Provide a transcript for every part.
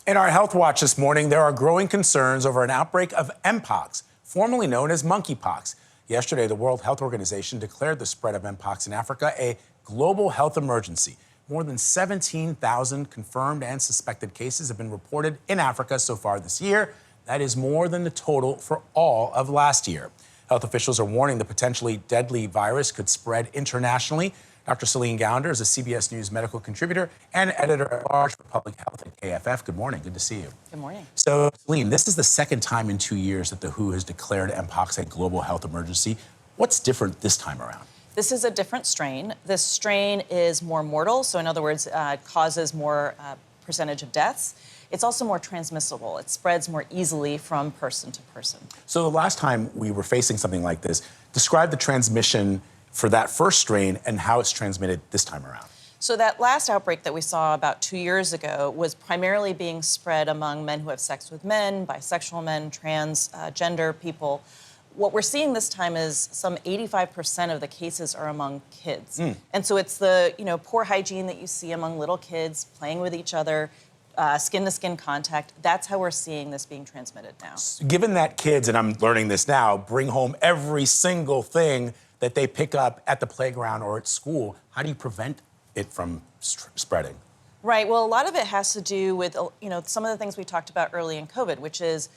In our Health Watch this morning, there are growing concerns over an outbreak of mpox, formerly known as monkeypox. Yesterday, the World Health Organization declared the spread of mpox in Africa a global health emergency. More than 17,000 confirmed and suspected cases have been reported in Africa so far this year. That is more than the total for all of last year. Health officials are warning the potentially deadly virus could spread internationally. Dr. Celine Gounder is a CBS News medical contributor and editor-at-large for public health at KFF. Good morning. Good to see you. Good morning. So, Celine, this is the second time in 2 years that the WHO has declared mpox a global health emergency. What's different this time around? This is a different strain. This strain is more mortal, so in other words, causes more percentage of deaths. It's also more transmissible. It spreads more easily from person to person. So the last time we were facing something like this, describe the transmission for that first strain and how it's transmitted this time around. So that last outbreak that we saw about 2 years ago was primarily being spread among men who have sex with men, bisexual men, transgender people. What we're seeing this time is some 85% of the cases are among kids. And so it's the poor hygiene that you see among little kids playing with each other, skin-to-skin contact. That's how we're seeing this being transmitted now. Given that kids, and I'm learning this now, bring home every single thing that they pick up at the playground or at school, how do you prevent it from spreading? Right. Well, a lot of it has to do with, some of the things we talked about early in COVID, which is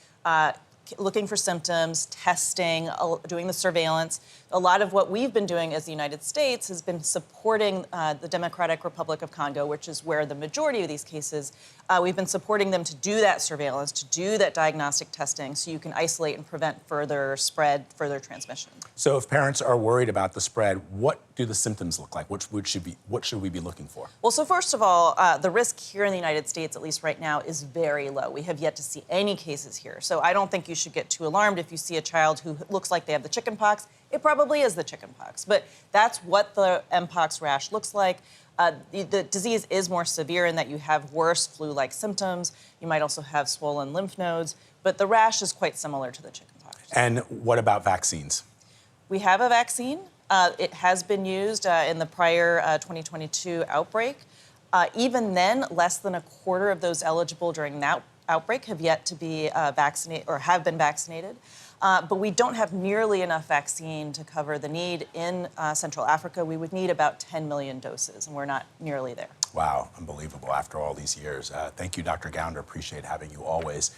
looking for symptoms, testing, doing the surveillance. A lot of what we've been doing as the United States has been supporting the Democratic Republic of Congo, which is where the majority of these cases, we've been supporting them to do that surveillance, to do that diagnostic testing so you can isolate and prevent further spread, further transmission. So if parents are worried about the spread, what do the symptoms look like? What should we be looking for? Well, so first of all, the risk here in the United States, at least right now, is very low. We have yet to see any cases here. So I don't think you should get too alarmed if you see a child who looks like they have the chickenpox. It probably is the chickenpox, but that's what the mpox rash looks like. The disease is more severe in that you have worse flu-like symptoms. You might also have swollen lymph nodes, but the rash is quite similar to the chickenpox. And what about vaccines? We have a vaccine. It has been used in the prior 2022 outbreak. Even then, less than a quarter of those eligible during that outbreak have yet to be vaccinated or have been vaccinated. But we don't have nearly enough vaccine to cover the need in Central Africa. We would need about 10 million doses, and we're not nearly there. Wow, unbelievable after all these years. Thank you, Dr. Gounder. Appreciate having you always.